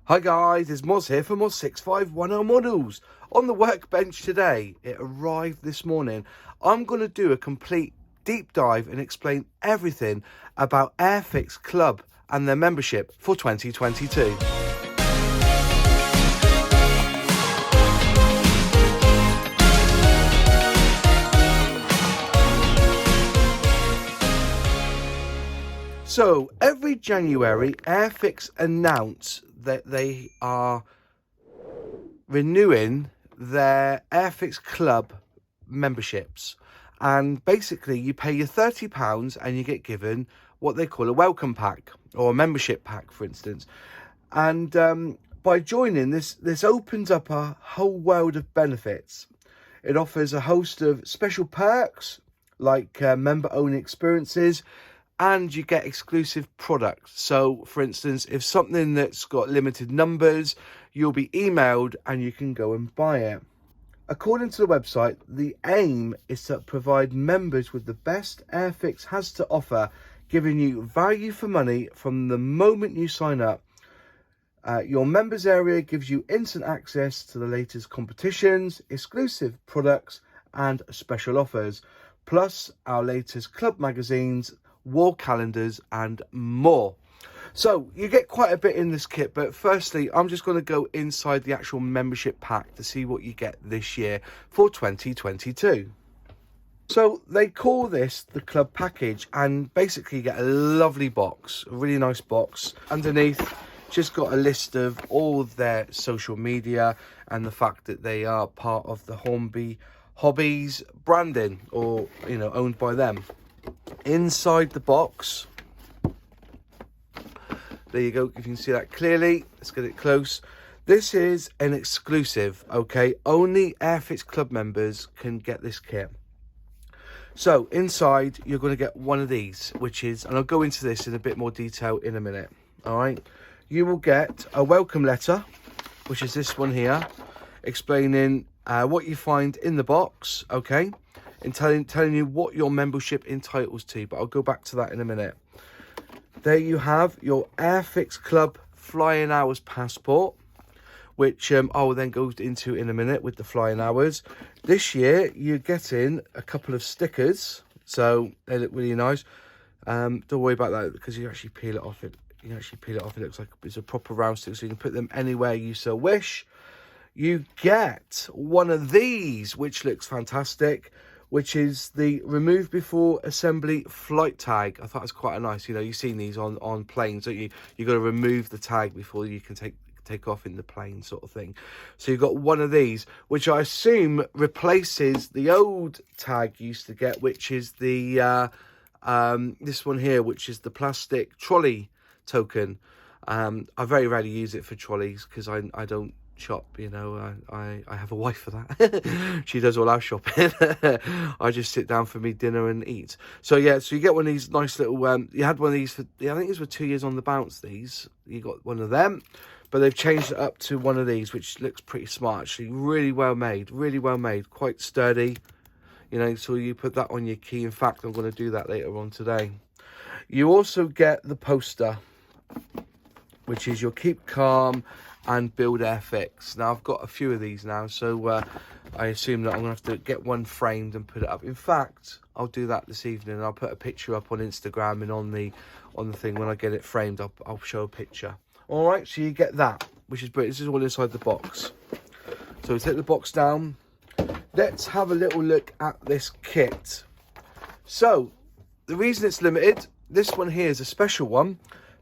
Hi guys, it's Moz here for Moz 6510 Models. On the workbench today, it arrived this morning. I'm going to do a complete deep dive and explain everything about Airfix Club and their membership for 2022. So every January, Airfix announce that they are renewing their Airfix Club memberships, and basically you pay your £30 and you get given what they call a welcome pack or a membership pack, for instance. And by joining this opens up a whole world of benefits. It offers a host of special perks like member-only experiences, and you get exclusive products. So for instance, if something that's got limited numbers, you'll be emailed and you can go and buy it. According to the website, the aim is to provide members with the best Airfix has to offer, giving you value for money from the moment you sign up. Your members area gives you instant access to the latest competitions, exclusive products and special offers, plus our latest club magazines, wall calendars and more. So you get quite a bit in this kit, but firstly I'm just going to go inside the actual membership pack to see what you get this year for 2022. So they call this the club package, and basically you get a lovely box, a really nice box. Underneath just got a list of all their social media and the fact that they are part of the Hornby Hobbies branding, or owned by them. Inside the box, there you go, you can see that clearly. Let's get it close. This is an exclusive, okay? Only Airfix Club members can get this kit. So inside you're going to get one of these, which is, and I'll go into this in a bit more detail in a minute. All right, you will get a welcome letter, which is this one here, explaining what you find in the box, okay, and telling you what your membership entitles to, but I'll go back to that in a minute. There you have your Airfix Club Flying Hours passport, which I will then go into in a minute with the Flying Hours. This year you're getting a couple of stickers, so they look really nice. Don't worry about that because you actually peel it off. It looks like it's a proper round stick, so you can put them anywhere you so wish. You get one of these, which looks fantastic, which is the remove before assembly flight tag. I thought it was quite a nice, you've seen these on planes, don't you? You've got to remove the tag before you can take off in the plane, sort of thing. So you've got one of these, which I assume replaces the old tag you used to get, which is the this one here, which is the plastic trolley token. I very rarely use it for trolleys because I don't shop, I have a wife for that. She does all our shopping. I just sit down for me dinner and eat. So yeah, so you get one of these nice little you had one of these for, I think it was 2 years on the bounce. These, you got one of them, but they've changed it up to one of these, which looks pretty smart actually. Really well made, quite sturdy, so you put that on your key. In fact, I'm going to do that later on today. You also get the poster, which is your keep calm and build Airfix. Now I've got a few of these now, so I assume that I'm gonna have to get one framed and put it up. In fact, I'll do that this evening. I'll put a picture up on Instagram, and on the thing when I get it framed, I'll show a picture. All right, so you get that, which is brilliant. This is all inside the box. So we take the box down. Let's have a little look at this kit. So the reason it's limited, this one here is a special one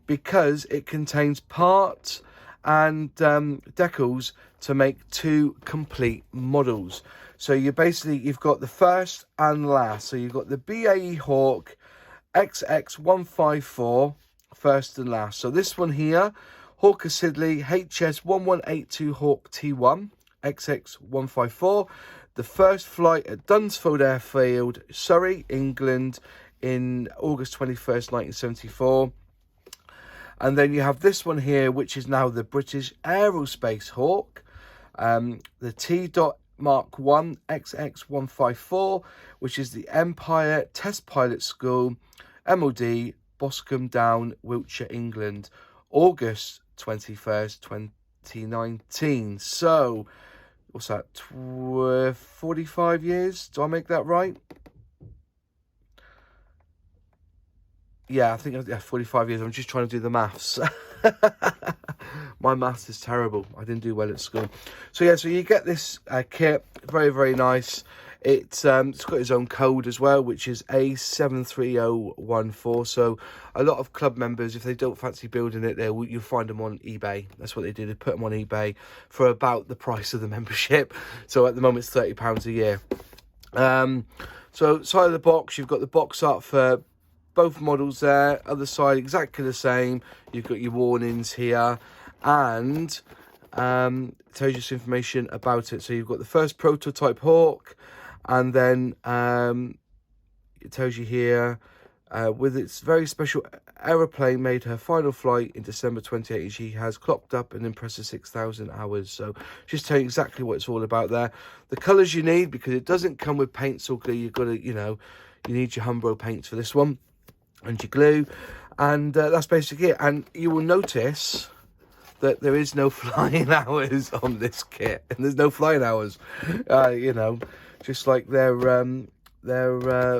because it contains parts and decals to make 2 complete models. So you've got the first and last. So you've got the BAE Hawk XX154 first and last. So this one here, Hawker Siddeley HS1182 Hawk T1 XX154, the first flight at Dunsfold Airfield, Surrey, England in August 21st, 1974. And then you have this one here, which is now the British Aerospace Hawk, the T. Mark 1 XX154, which is the Empire Test Pilot School, MOD, Boscombe Down, Wiltshire, England, August 21st, 2019. So, what's that, 45 years? Do I make that right? Yeah, I think, yeah, 45 years. I'm just trying to do the maths. My maths is terrible. I didn't do well at school. So yeah, so you get this kit, very, very nice. It's got its own code as well, which is A73014. So a lot of club members, if they don't fancy building it, you'll find them on eBay. That's what they do. They put them on eBay for about the price of the membership. So at the moment, it's £30 a year. So side of the box, you've got the box art for both models there. Other side, exactly the same. You've got your warnings here, and it tells you some information about it. So you've got the first prototype Hawk, and then it tells you here, with its very special aeroplane made her final flight in December 2018, she has clocked up an impressive 6,000 hours. So just telling you exactly what it's all about there. The colours you need, because it doesn't come with paints or glue. You've got to, you need your Umbro paints for this one, and your glue, and that's basically it. And you will notice that there is no flying hours on this kit, and there's no flying hours, just like their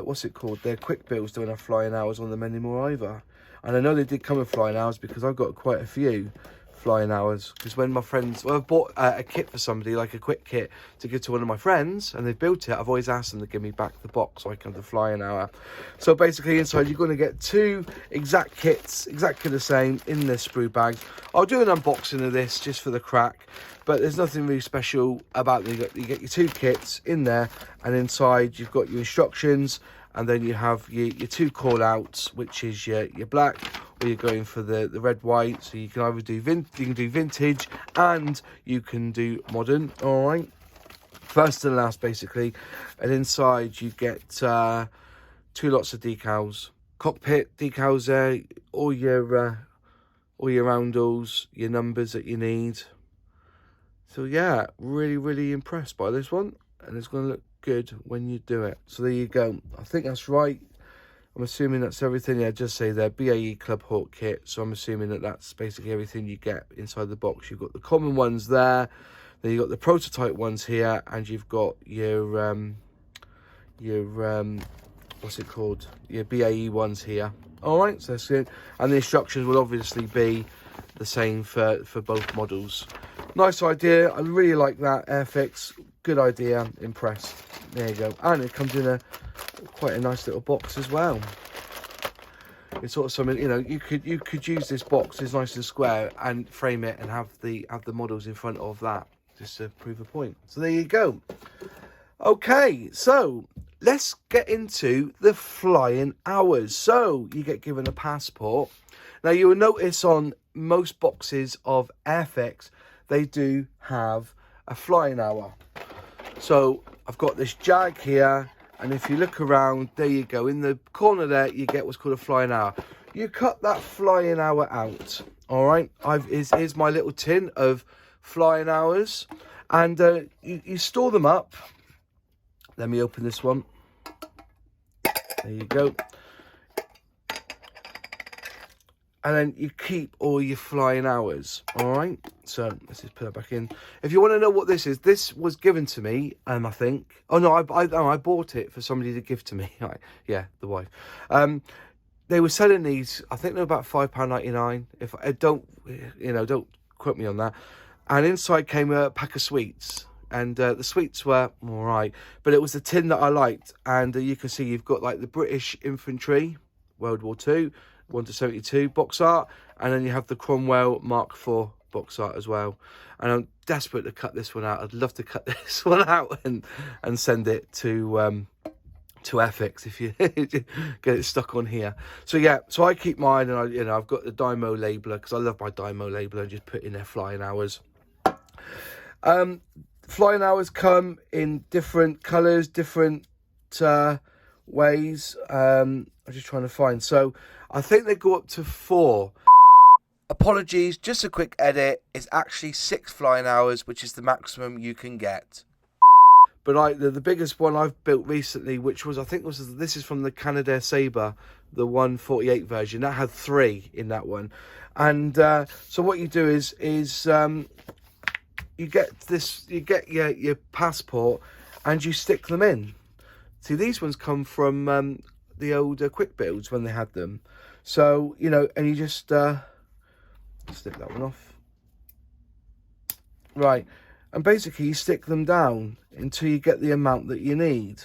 what's it called, their quick builds don't have flying hours on them anymore either. And I know they did come with flying hours, because I've got quite a few flying hours, because when my friends, I've bought a kit for somebody, like a quick kit to give to one of my friends, and they've built it, I've always asked them to give me back the box so I can have the flying hour. So basically inside you're going to get two exact kits, exactly the same, in this sprue bag. I'll do an unboxing of this just for the crack, but there's nothing really special about it. You get your two kits in there, and inside you've got your instructions, and then you have your two call outs, which is your black, or you're going for the red white. So you can either do vintage, and you can do modern. All right, first and last basically. And inside you get two lots of decals, cockpit decals there, all your roundels, your numbers that you need. So yeah, really, really impressed by this one, and it's going to look good when you do it. So there you go. I think that's right. I'm assuming that's everything. Yeah, just say there, BAE Club Hawk kit. So I'm assuming that that's basically everything you get inside the box. You've got the common ones there, then you've got the prototype ones here, and you've got your what's it called, your BAE ones here. All right, so that's good. And the instructions will obviously be the same for both models. Nice idea. I really like that, Airfix. Good idea. Impressed. There you go. And it comes in quite a nice little box as well. It's sort of something, you could use this box. It's nice and square, and frame it and have the models in front of that, just to prove a point. So there you go. Okay, so let's get into the flying hours. So you get given a passport. Now you will notice on most boxes of Airfix, they do have a flying hour. So I've got this Jag here, and if you look around, there you go, in the corner there you get what's called a flying hour. You cut that flying hour out. All right, here's my little tin of flying hours, and you store them up. Let me open this one. There you go. And then you keep all your flying hours. All right, so let's just put it back in. If you want to know what this is, this was given to me, I think. Oh no, I bought it for somebody to give to me. Yeah, the wife. They were selling these. I think they're about £5.99. If I don't quote me on that. And inside came a pack of sweets, and the sweets were all right, but it was the tin that I liked. And you can see you've got like the British Infantry, World War II. 1 to 72 box art, and then you have the Cromwell Mark IV box art as well. And I'm desperate to cut this one out. I'd love to cut this one out and send it to Airfix if you get it stuck on here. So yeah, so I keep mine, and I've got the Dymo labeler, because I love my Dymo labeler, and just put in their flying hours. Flying hours come in different colours, different ways. I'm just trying to find. So I think they go up to 4. Apologies, just a quick edit. It's actually 6 flying hours, which is the maximum you can get. But the biggest one I've built recently, which was, this is from the Canadair Sabre, the 148 version. That had 3 in that one. And so what you do is you get your passport and you stick them in. See, these ones come from the old quick builds when they had them. So, you know, and you just stick that one off. Right, and basically you stick them down until you get the amount that you need.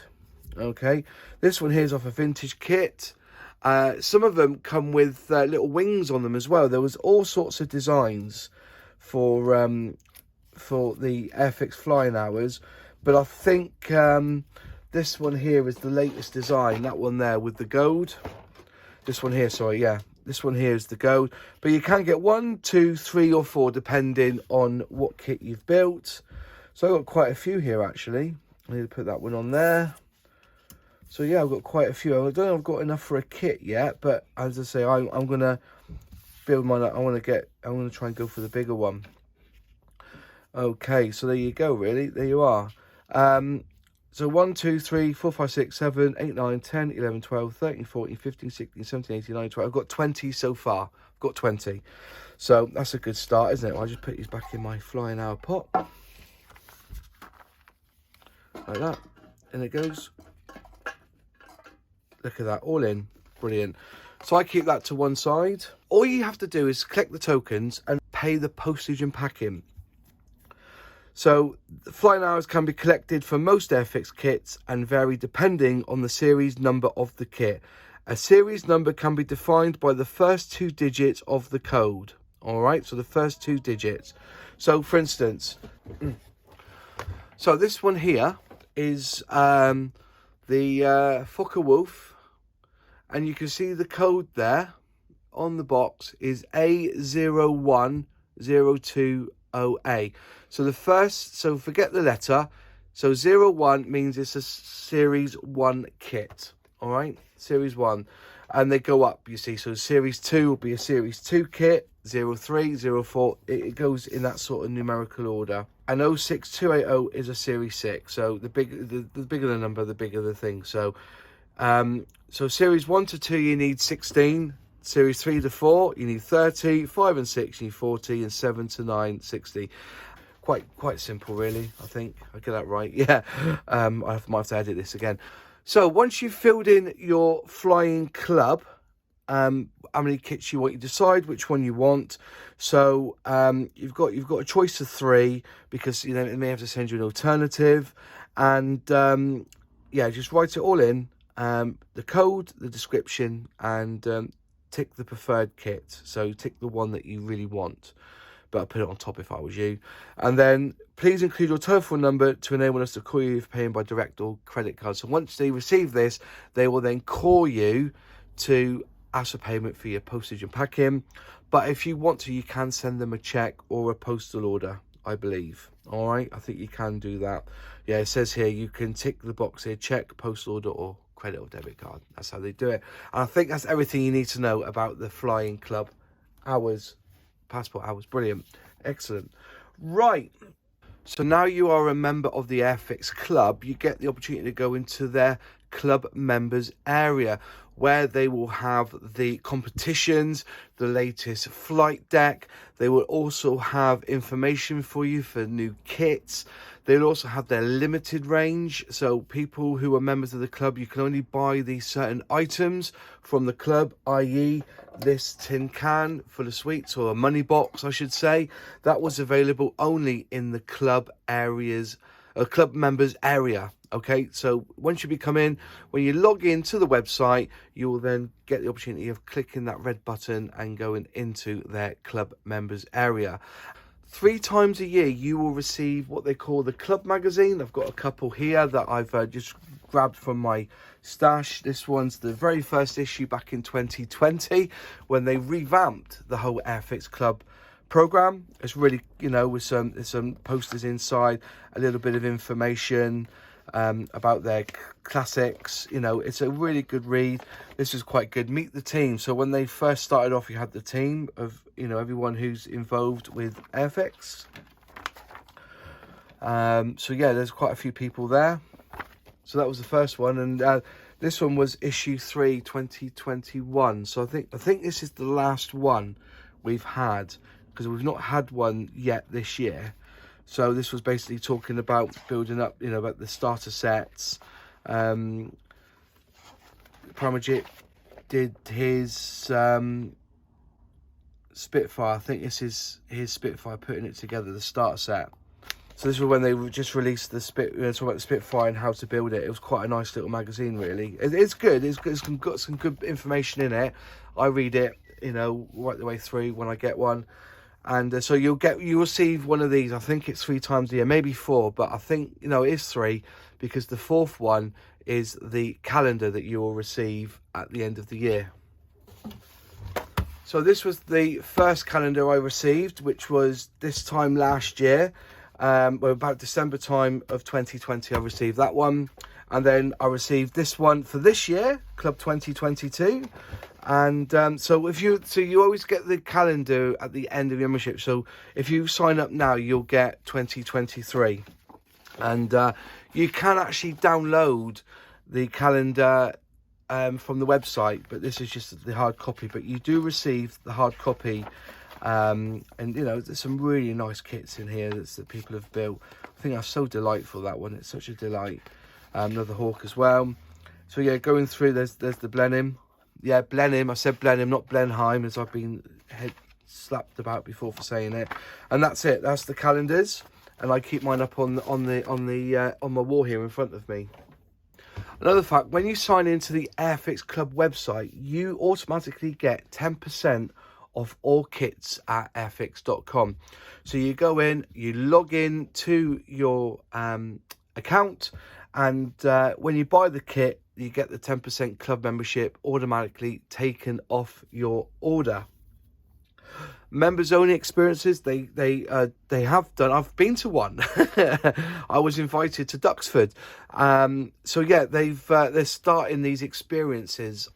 Okay, this one here is off a vintage kit. Some of them come with little wings on them as well. There was all sorts of designs for the Airfix Flying Hours, but I think this one here is the latest design. That one there with the gold. This one here, sorry, yeah. This one here is the gold. But you can get 1, 2, 3 or 4 depending on what kit you've built. So I've got quite a few here actually. I need to put that one on there. So yeah, I've got quite a few. I don't know if I've got enough for a kit yet, but as I say, I'm gonna build mine up. I'm gonna try and go for the bigger one. Okay, so there you go, really. There you are. So 1, 2, 3, 4, 5, 6, 7, 8, 9, 10, 11, 12, 13, 14, 15, 16, 17, 18, 19, 20. I've got 20 so far. I've got 20. So that's a good start, isn't it? I'll just put these back in my flying hour pot. Like that. And it goes. Look at that, all in. Brilliant. So I keep that to one side. All you have to do is collect the tokens and pay the postage and packing. So the flying hours can be collected for most Airfix kits and vary depending on the series number of the kit. A series number can be defined by the first 2 digits of the code. All right, so the first 2 digits. So for instance, so this one here is the Fokker Wolf, and you can see the code there on the box is A01020A. So the first, so forget the letter. So 01 means it's a series 1 kit. All right, series 1. And they go up, you see. So series 2 will be a series 2 kit, 03, 04. It goes in that sort of numerical order. And 06280 is a series 6. So the bigger the number, the bigger the thing. So so series 1 to 2 you need 16. Series 3 to 4 you need 30. 5 and 6 you need 40, and 7 to 9 60. Quite simple, really. I think I get that right. Yeah. I might have to edit this again. So once you've filled in your flying club, how many kits you want, you decide which one you want. So you've got a choice of 3, because you know it may have to send you an alternative. And yeah, just write it all in, the code, the description, and tick the preferred kit. So tick the one that you really want, but I'll put it on top if I was you. And then please include your telephone number to enable us to call you if paying by direct or credit card. So once they receive this, they will then call you to ask for payment for your postage and packing. But if you want to, you can send them a check or a postal order, I believe. All right, I think you can do that. Yeah, it says here you can tick the box here, check, postal order, or credit or debit card. That's how they do it. And I think that's everything you need to know about the Flying Club Hours. Passport hours. Brilliant. Excellent. Right, so now you are a member of the Airfix Club, you get the opportunity to go into their club members area, where they will have the competitions, the latest flight deck. They will also have information for you for new kits. They'll also have their limited range. So people who are members of the club, you can only buy these certain items from the club, i.e. this tin can full of sweets, or a money box, I should say. That was available only in the club areas, club members area. Okay, so once you become in, when you log into the website, you will then get the opportunity of clicking that red button and going into their club members area. 3 times a year, you will receive what they call the club magazine. I've got a couple here that I've just grabbed from my stash. This one's the very first issue back in 2020, when they revamped the whole Airfix Club program. It's really, you know, with some posters inside, a little bit of information about their classics. You know, it's a really good read. This is quite good. Meet the team. So when they first started off, you had the team of, you know, everyone who's involved with Airfix. So yeah, there's quite a few people there. So that was the first one, and this one was issue 3 2021. So I think this is the last one we've had, because we've not had one yet this year. So this was basically talking about building up, you know, about the starter sets. Pramajit did his Spitfire. I think this is his Spitfire, putting it together, the starter set. So this was when they just released the talking about the Spitfire and how to build it. It was quite a nice little magazine, really. It's good. It's got some good information in it. I read it, you know, right the way through when I get one. And so you'll receive one of these. I think it's 3 times a year, maybe 4, but I think, you know, it is 3, because the 4th one is the calendar that you will receive at the end of the year. So this was the first calendar I received, which was this time last year. About December time of 2020, I received that one. And then I received this one for this year, Club 2022. And so you always get the calendar at the end of your membership. So if you sign up now, you'll get 2023. And you can actually download the calendar from the website, but this is just the hard copy. But you do receive the hard copy. And you know, there's some really nice kits in here that people have built. I think that's so delightful, that one. It's such a delight. Another Hawk as well. So yeah, going through, there's the Blenheim. Yeah, Blenheim. I said Blenheim, not Blenheim, as I've been slapped about before for saying it. And that's it. That's the calendars, and I keep mine up on my wall here in front of me. Another fact: when you sign into the Airfix Club website, you automatically get 10% of all kits at airfix.com. So you go in, you log in to your account, and when you buy the kit, you get the 10% club membership automatically taken off your order. Members only experiences, they have done. I've been to one. I was invited to Duxford. So yeah, they're starting these experiences,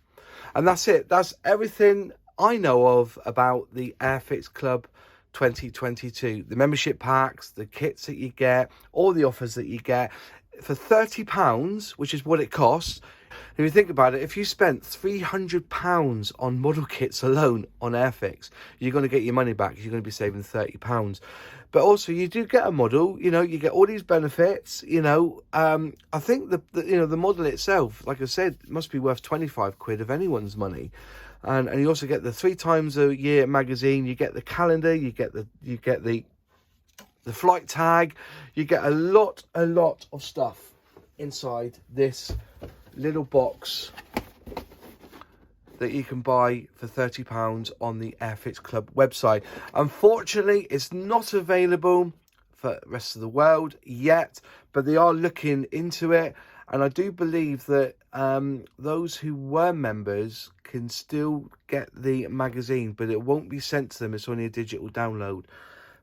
and that's it. That's everything I know of about the Airfix Club 2022. The membership packs, the kits that you get, all the offers that you get. For £30, which is what it costs. If you think about it, if you spent £300 on model kits alone on Airfix, you're going to get your money back. You're going to be saving £30. But also, you do get a model. You know, you get all these benefits. You know, I think the model itself, like I said, must be worth 25 quid of anyone's money. And you also get the 3 times a year magazine. You get the calendar. You get the flight tag. You get a lot of stuff inside this little box that you can buy for £30 on the Airfix Club website. Unfortunately, it's not available for the rest of the world yet, but they are looking into it. And I do believe that those who were members can still get the magazine, but it won't be sent to them. It's only a digital download.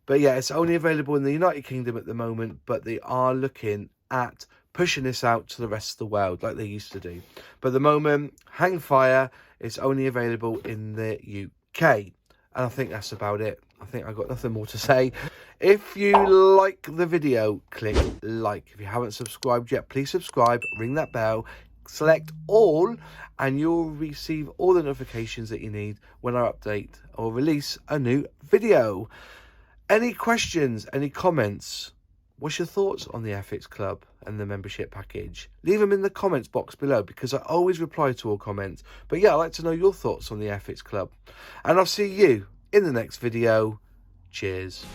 But yeah, it's only available in the United Kingdom at the moment, but they are looking at pushing this out to the rest of the world like they used to do. But at the moment, hang fire, it's only available in the UK. And I think that's about it. I think I've got nothing more to say. If you like the video, click like. If you haven't subscribed yet, please subscribe, ring that bell, select all, and you'll receive all the notifications that you need when I update or release a new video. Any questions, any comments? What's your thoughts on the Airfix Club and the membership package? Leave them in the comments box below, because I always reply to all comments. But yeah, I'd like to know your thoughts on the Airfix Club. And I'll see you in the next video. Cheers.